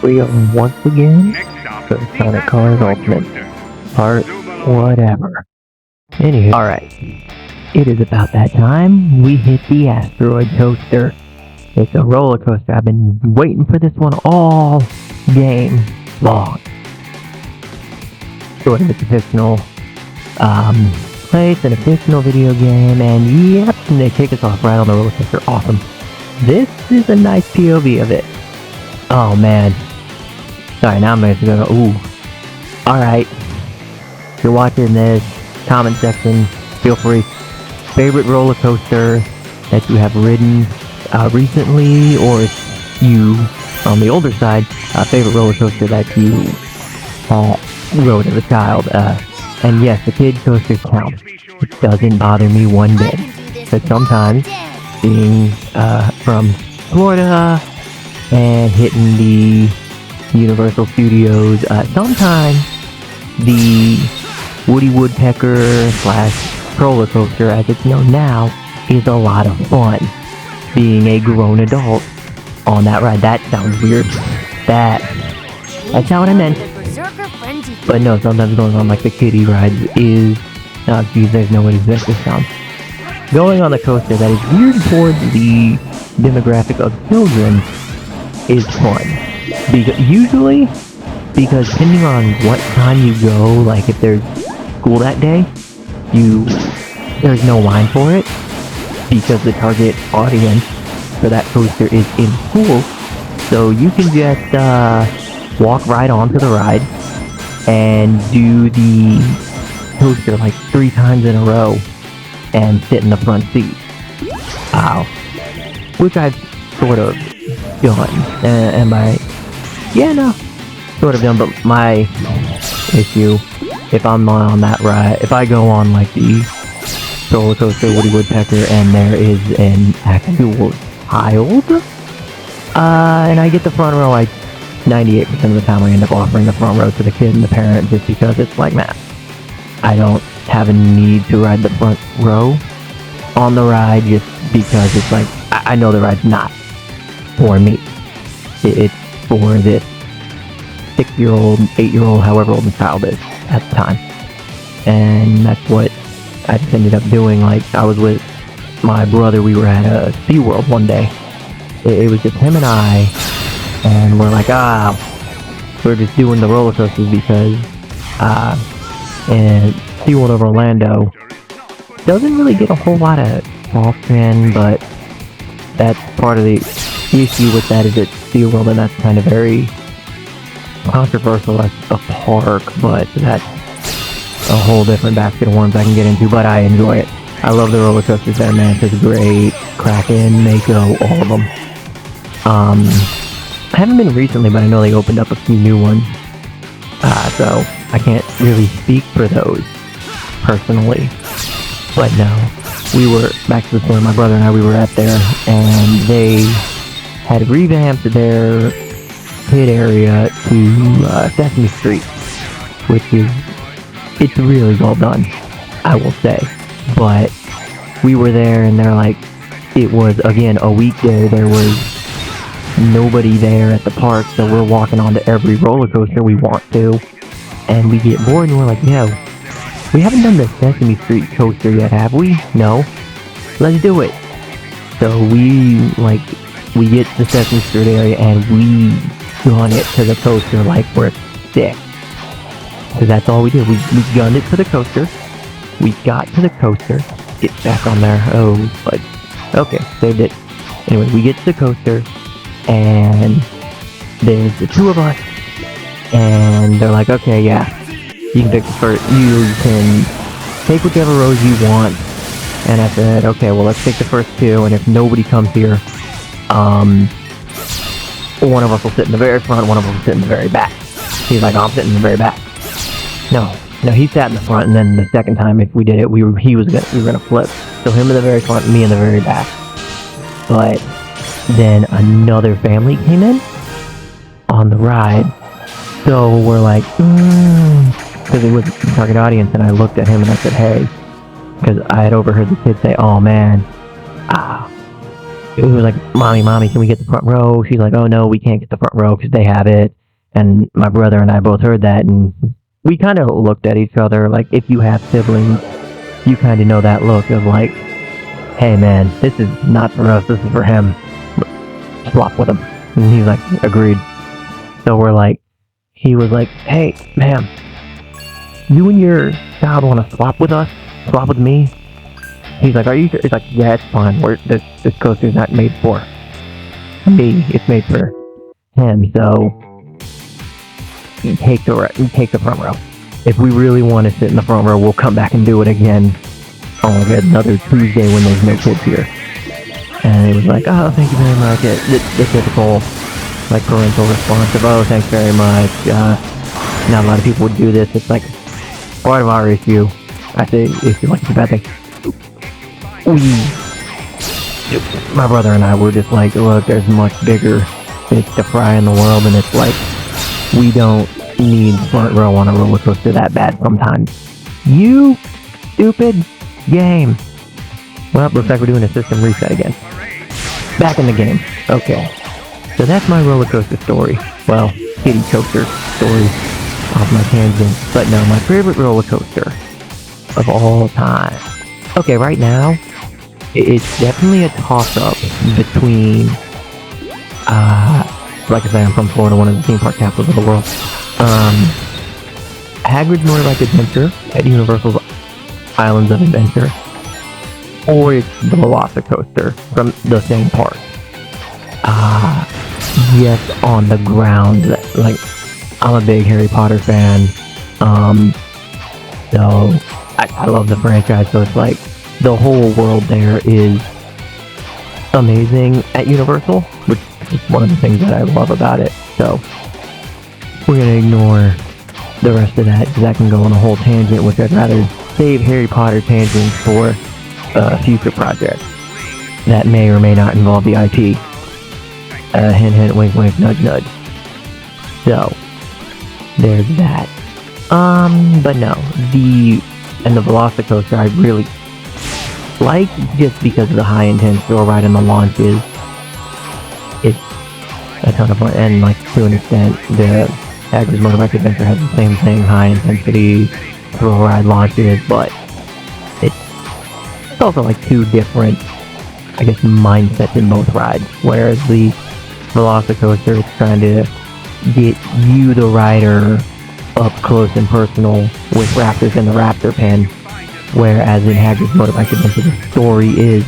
we are once again for Sonic Cars Ultimate Part whatever. Anywho, alright. It is about that time we hit the Asteroid Coaster. It's a roller coaster. I've been waiting for this one all game long. Sort of, it's a fictional place, an fictional video game, and yep, and they take us off right on the roller coaster. Awesome. This is a nice POV of it. Oh man. Sorry, now I'm going to go, ooh. Alright. If you're watching this, comment section, feel free. Favorite roller coaster that you have ridden recently, or if you, on the older side, favorite roller coaster that you rode as a child. And yes, the kid coasters count. It doesn't bother me one bit. But sometimes, being from Florida and hitting the Universal Studios, sometimes the Woody Woodpecker / roller coaster, as it's known now, is a lot of fun. Being a grown adult on that ride. That sounds weird. That's not what I meant. But no, sometimes going on like the kiddie rides is... Oh geez, there's no way to make this sound. Going on the coaster that is geared towards the demographic of children is fun. Usually, because depending on what time you go, like if there's school that day, there's no line for it, because the target audience for that coaster is in school, so you can just walk right onto the ride and do the coaster like 3 times in a row and sit in the front seat. Which I've sort of done, and sort of done, but my issue, if I'm on that ride, if I go on like the roller coaster Woody Woodpecker and there is an actual child, and I get the front row, 98% of the time I end up offering the front row to the kid and the parent, just because it's like, man, I don't have a need to ride the front row on the ride, just because it's like, I know the ride's not for me. It's for this 6-year-old, 8-year-old, however old the child is at the time. And that's what I just ended up doing. Like, I was with my brother, we were at a SeaWorld one day. It was just him and I, and we're like, we're just doing the roller coasters because, and SeaWorld of Orlando doesn't really get a whole lot of often, but that's part of the issue with that, is it's SeaWorld, and that's kind of very controversial as a park, but that's a whole different basket of worms I can get into, but I enjoy it. I love the roller coasters there, man. It's great. Kraken, Mako, all of them. I haven't been recently, but I know they opened up a few new ones, so I can't really speak for those personally. But no, we were, back to the story, my brother and I, we were at there, and they had revamped their pit area to Sesame Street, which is, it's really well done, I will say. But we were there, and they're like, it was, again, a weekday, there was nobody there at the park, so we're walking onto every roller coaster we want to, and we get bored, and we're like, we haven't done the Sesame Street coaster yet, have we? No. Let's do it. So we get to the Sesame Street area, and we gun it to the coaster like we're sick. Because that's all we did. We gunned it to the coaster. We got to the coaster. Get back on there. Oh, but okay, saved it. Anyway, we get to the coaster, and there's the 2 of us, and they're like, okay, yeah, you can pick the first, you can take whichever rows you want. And I said, okay, well, let's take the first 2, and if nobody comes here, one of us will sit in the very front, one of us will sit in the very back. He's like, I'm sitting in the very back. No, he sat in the front, and then the second time, if we did it, we were gonna flip. So him in the very front, me in the very back. But then another family came in on the ride, so we're like, because it was the target audience, and I looked at him and I said, hey, because I had overheard the kid say, oh man, we were like, mommy, can we get the front row? She's like, oh no, we can't get the front row because they have it. And my brother and I both heard that, and we kind of looked at each other like, if you have siblings, you kind of know that look of like, hey man, this is not for us, this is for him. Swap with him. And he's like, agreed. So we're like, he was like, hey, ma'am, you and your child want to swap with us? Swap with me? He's like, are you sure? He's like, yeah, it's fine. This coaster's not made for me. It's made for him. So you take the front row. If we really want to sit in the front row, we'll come back and do it again on another Tuesday when there's no kids here. And it was like, oh, thank you very much. The typical, like, parental response of, oh, thanks very much. Not a lot of people would do this. It's like part of our issue. I say issue like it's a bad thing. My brother and I were just like, look, there's much bigger fish to fry in the world, and it's like, we don't need front row on a roller coaster that bad sometimes. You stupid game. Well, looks like we're doing a system reset again. Back in the game. Okay. So that's my roller coaster story. Well, kitty coaster story off my tangent. But no, my favorite roller coaster of all time. Okay, right now, it's definitely a toss-up between, like I said, I'm from Florida, one of the theme park capitals of the world. Hagrid's Motorbike Adventure at Universal's Islands of Adventure, or it's the Velocicoaster from the same park. Yes, on the ground. Like, I'm a big Harry Potter fan, so I love the franchise, so it's like, the whole world there is amazing at Universal, which is one of the things that I love about it. So we're going to ignore the rest of that, because that can go on a whole tangent, which I'd rather save Harry Potter tangents for future projects that may or may not involve the IP. Hint, hint, wink, wink, nudge, nudge. So there's that. But no, the Velocicoaster I really like, just because of the high intense thrill ride and the launches. It's a ton of fun, and like, to an extent, the Hagrid's Motorbike Adventure has the same thing, high intensity thrill ride launches, but it's also like two different, I guess, mindsets in both rides. Whereas the Velocicoaster is trying to get you, the rider, up close and personal with raptors in the raptor pen. Whereas in Hagrid's Motorbike Adventure, the story is,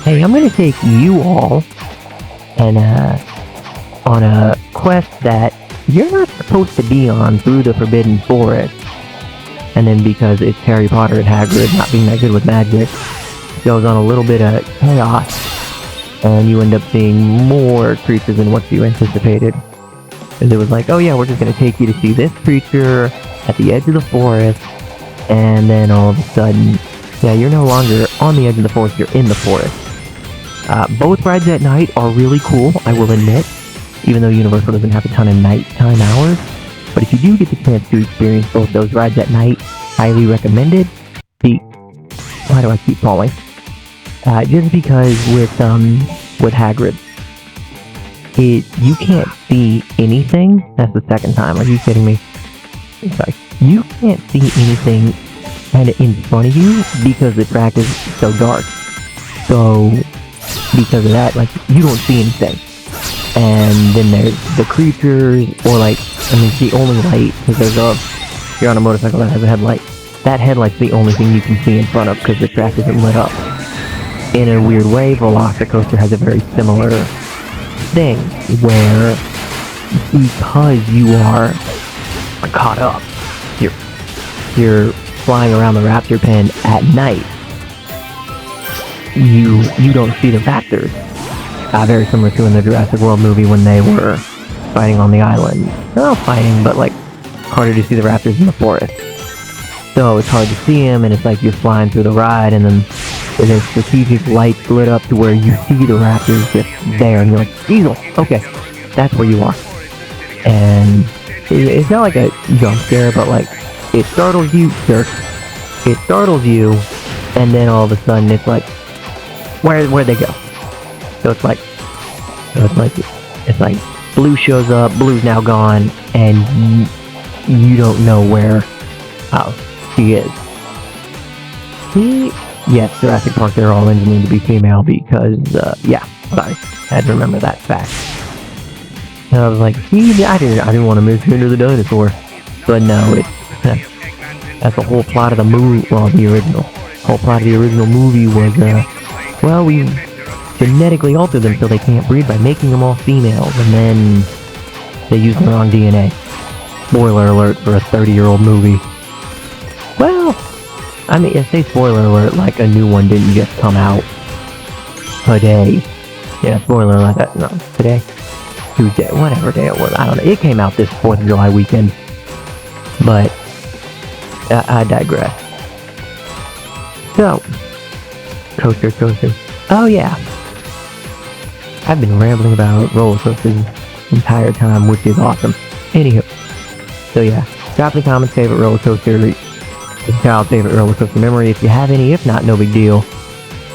hey, I'm going to take you all and on a quest that you're not supposed to be on through the Forbidden Forest. And then because it's Harry Potter and Hagrid not being that good with magic, goes on a little bit of chaos, and you end up seeing more creatures than what you anticipated. And it was like, oh yeah, we're just going to take you to see this creature at the edge of the forest. And then all of a sudden, yeah, you're no longer on the edge of the forest, you're in the forest. Both rides at night are really cool, I will admit, even though Universal doesn't have a ton of nighttime hours. But if you do get the chance to experience both those rides at night, highly recommended. Why do I keep falling? Just because with Hagrid, you can't see anything. That's the second time. Are you kidding me? It's like, you can't see anything kind of in front of you because the track is so dark. So, because of that, like, you don't see anything. And then there's the creatures, or like, I mean, it's the only light, because you're on a motorcycle that has a headlight. That headlight's the only thing you can see in front of, because the track isn't lit up. In a weird way, Velocicoaster has a very similar thing, where because you are caught up, you're flying around the raptor pen at night, you don't see the raptors. Very similar to in the Jurassic World movie when they were fighting on the island. Not fighting, but like, harder to see the raptors in the forest. So it's hard to see them, and it's like you're flying through the ride, and then there's strategic lights lit up to where you see the raptors just there, and you're like, Diesel, okay, that's where you are. And it's not like a jump scare, but like, it startles you, jerk. It startles you, and then all of a sudden it's like, where'd they go? So it's like, it's like Blue shows up, Blue's now gone, and you don't know where she is. Yes, Jurassic Park, they're all engineered to be female because, yeah, sorry, I had to remember that fact. And I was like, see, I didn't want to miss Enter the Dinosaur, but no, that's the whole plot of the movie. Well, the whole plot of the original movie was, well, we genetically alter them so they can't breed by making them all females, and then they use the wrong DNA. Spoiler alert for a 30-year-old movie. Well, I mean, I say spoiler alert like a new one didn't just come out today. Yeah, spoiler alert, no, today? Tuesday, whatever day it was, I don't know. It came out this 4th of July weekend. But, I digress. So, coaster. Oh yeah. I've been rambling about roller coasters the entire time, which is awesome. Anywho. So yeah, drop in the comments favorite roller coaster, child's favorite roller coaster memory if you have any. If not, no big deal.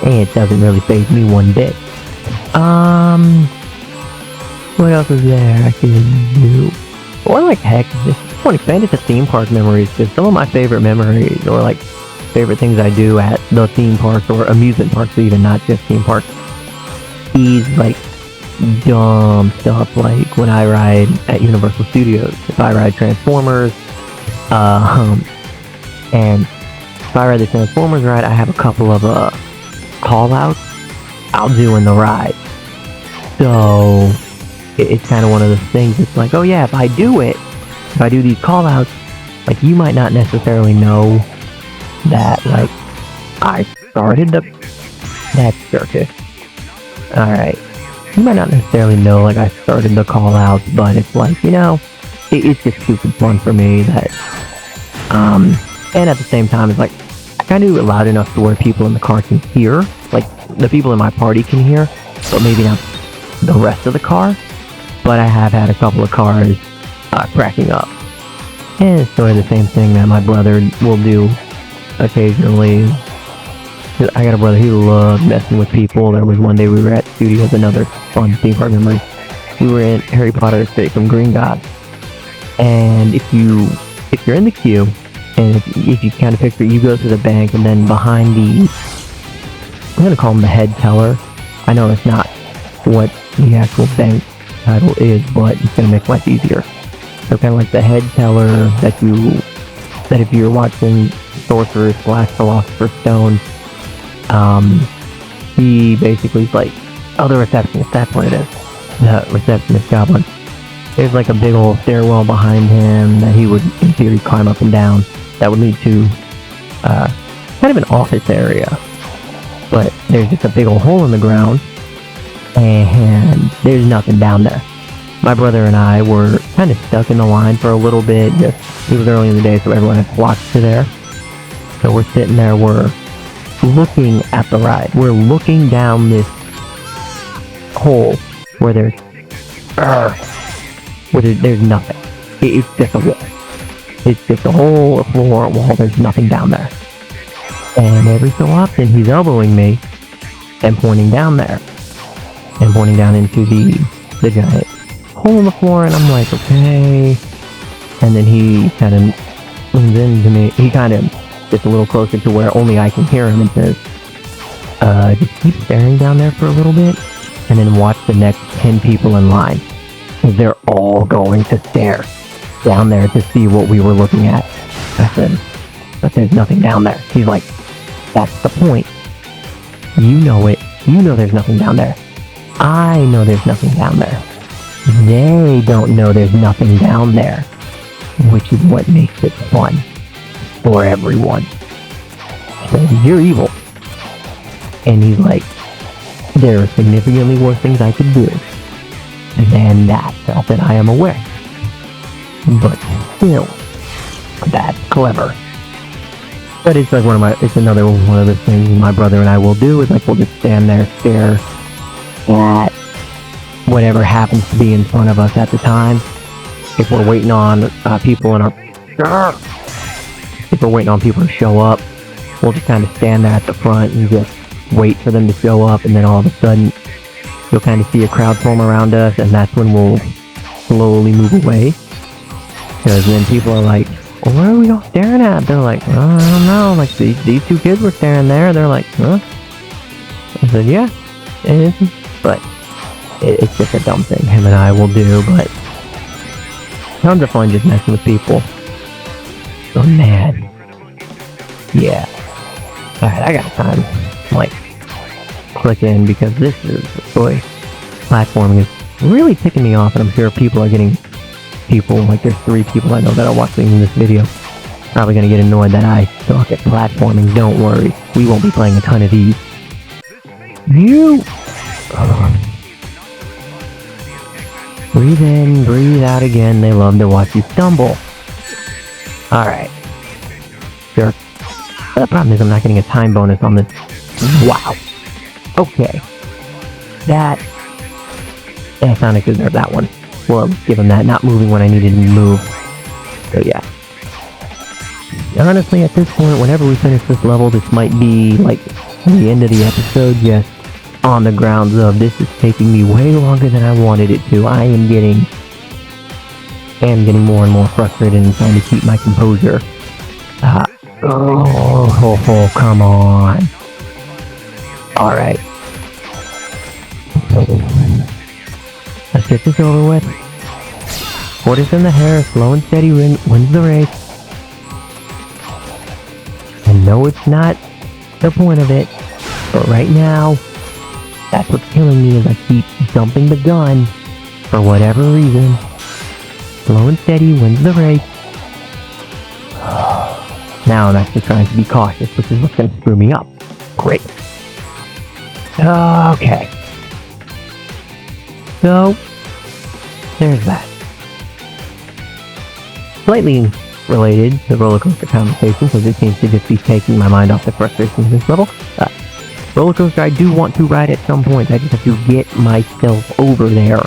And it doesn't really faze me one bit. What else is there I can do? Or like heck, just want to expand it to theme park memories, because some of my favorite memories, or like favorite things I do at the theme parks or amusement parks even, not just theme parks, is like dumb stuff, like when I ride at Universal Studios. If I ride Transformers, and if I ride the Transformers ride, I have a couple of call-outs I'll do in the ride. So it's kind of one of those things. It's like, oh yeah, if I do these call-outs, like you might not necessarily know that, like, I started that circus. Alright. You might not necessarily know, like, I started the call-outs, but it's like, you know, it's just stupid fun for me that, and at the same time, it's like, I kind of do it loud enough to where people in the car can hear, like, the people in my party can hear, but maybe not the rest of the car. But I have had a couple of cars cracking up. And it's sort of the same thing that my brother will do occasionally. I got a brother, he loves messing with people. There was one day we were at Studios, another fun theme park memory. We were in Harry Potter Escape from Gringotts. And if you're in the queue, and if you kind of picture, you go to the bank, and then behind I'm going to call him the head teller. I know it's not what the actual bank title is, but it's going to make life easier. So kind of like the head teller that if you're watching Sorcerer's Philosopher's Stone, he basically is like, oh, the receptionist, that's what it is. The receptionist goblin. There's like a big old stairwell behind him that he would, in theory, climb up and down. That would lead to kind of an office area. But there's just a big old hole in the ground, and there's nothing down there. My brother and I were kind of stuck in the line for a little bit. It was early in the day, so everyone had flocked to there. So we're sitting there, we're looking at the ride. We're looking down this hole where there's nothing. It's just a wall. It's just a hole, a floor, a wall. There's nothing down there. And every so often, he's elbowing me and pointing down there. And pointing down into the giant hole in the floor, and I'm like, okay. And then he kind of leans into me. He kind of gets a little closer to where only I can hear him and says, just keep staring down there for a little bit, and then watch the next 10 people in line. Because they're all going to stare down there to see what we were looking at. I said, but there's nothing down there. He's like, that's the point. You know it. You know there's nothing down there. I know there's nothing down there. They don't know there's nothing down there. Which is what makes it fun. For everyone. So you're evil. And he's like, there are significantly worse things I could do than that, self that I am aware. But still, that's clever. But it's like it's another one of the things my brother and I will do, is like we'll just stand there, stare at whatever happens to be in front of us at the time. If we're waiting on people to show up, we'll just kind of stand there at the front and just wait for them to show up, and then all of a sudden, you'll kind of see a crowd form around us, and that's when we'll slowly move away. Because then people are like, well, what are we all staring at? They're like, oh, I don't know. Like, these two kids were staring there. They're like, huh? I said, yeah, it is. But it's just a dumb thing him and I will do. But tons of fun just messing with people. Oh, man. Yeah. Alright, I got time. Like, click in because this is, boy, platforming is really ticking me off, and I'm sure people are getting, like there's 3 people I know that are watching this video, probably gonna get annoyed that I suck at platforming. Don't worry, we won't be playing a ton of these. Breathe in, breathe out again, they love to watch you stumble. Alright. Sure. The problem is I'm not getting a time bonus on this. Wow. Okay. That Sonic deserved that one. Well, give him that. Not moving when I needed him to move. So yeah. Honestly, at this point, whenever we finish this level, this might be like the end of the episode, just on the grounds of this is taking me way longer than I wanted it to. I am getting more and more frustrated and trying to keep my composure. Oh, come on. Alright. Let's get this over with. Quarters in the hair, slow and steady wins the race. I know it's not the point of it, but right now, that's what's killing me is I keep dumping the gun for whatever reason. Slow and steady wins the race. Now I'm actually trying to be cautious, which is what's going to screw me up. Great. Okay. So, there's that. Slightly related to roller coaster conversation, because it seems to just be taking my mind off the frustrations of this level. Roller coaster I do want to ride at some point. I just have to get myself over there.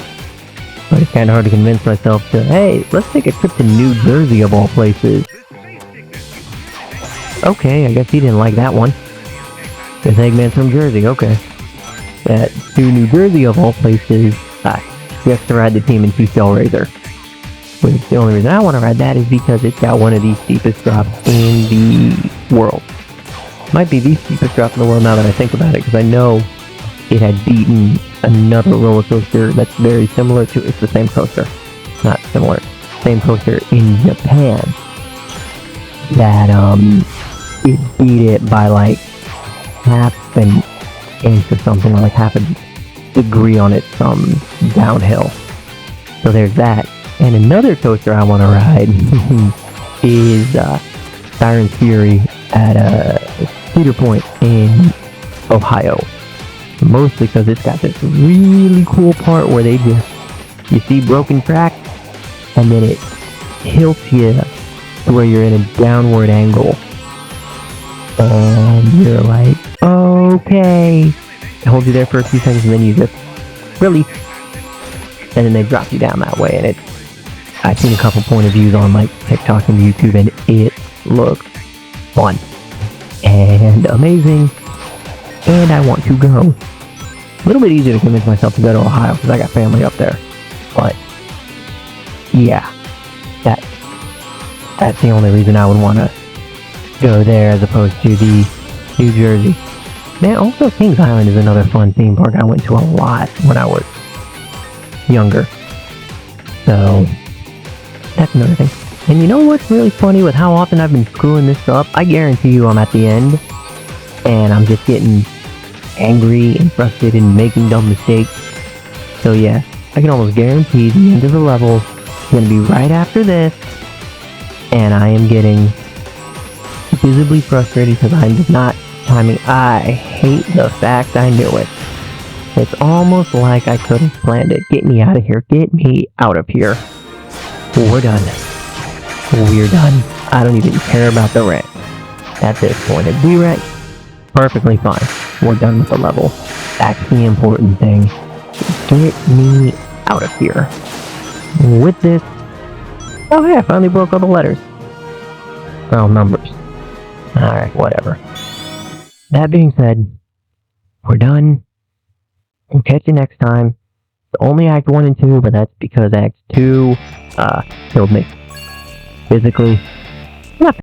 But it's kind of hard to convince myself to, hey, let's take a trip to New Jersey of all places. Okay, I guess he didn't like that one. This Eggman's from Jersey, okay. To New Jersey of all places, just to ride the Team and 2 Cell Razor. Which the only reason I want to ride that is because it's got one of the steepest drops in the world. Might be the steepest drop in the world now that I think about it, because I know it had beaten another roller coaster that's very similar to, it's the same coaster. Not similar. Same coaster in Japan. That, it beat it by like half an inch or something, or like half a degree on its downhill. So there's that. And another coaster I want to ride is Siren's Fury at Cedar Point in Ohio. Mostly because it's got this really cool part where you see broken track, and then it tilts you to where you're in a downward angle. And you're like, okay. It holds you there for a few seconds, and then you just release. And then they drop you down that way, and I've seen a couple point of views on like TikTok and YouTube, and it looks fun and amazing, and I want to go. A little bit easier to convince myself to go to Ohio because I got family up there, but yeah, that's the only reason I would want to go there as opposed to the New Jersey. Man, also Kings Island is another fun theme park I went to a lot when I was younger, so that's another thing. And you know what's really funny with how often I've been screwing this up? I guarantee you I'm at the end, and I'm just getting angry and frustrated and making dumb mistakes. So yeah, I can almost guarantee the end of the level is going to be right after this, and I am getting visibly frustrated because I'm just not timing. I hate the fact I knew it. It's almost like I could have planned it. Get me out of here. Get me out of here. We're done. We're done. I don't even care about the rank. At this point, if we rank, perfectly fine. We're done with the level. That's the important thing. Get me out of here. With this... Oh hey, I finally broke all the letters. Well, numbers. Alright, whatever. That being said, we're done. We'll catch you next time. It's only Act 1 and 2, but that's because Act 2 killed me. Physically,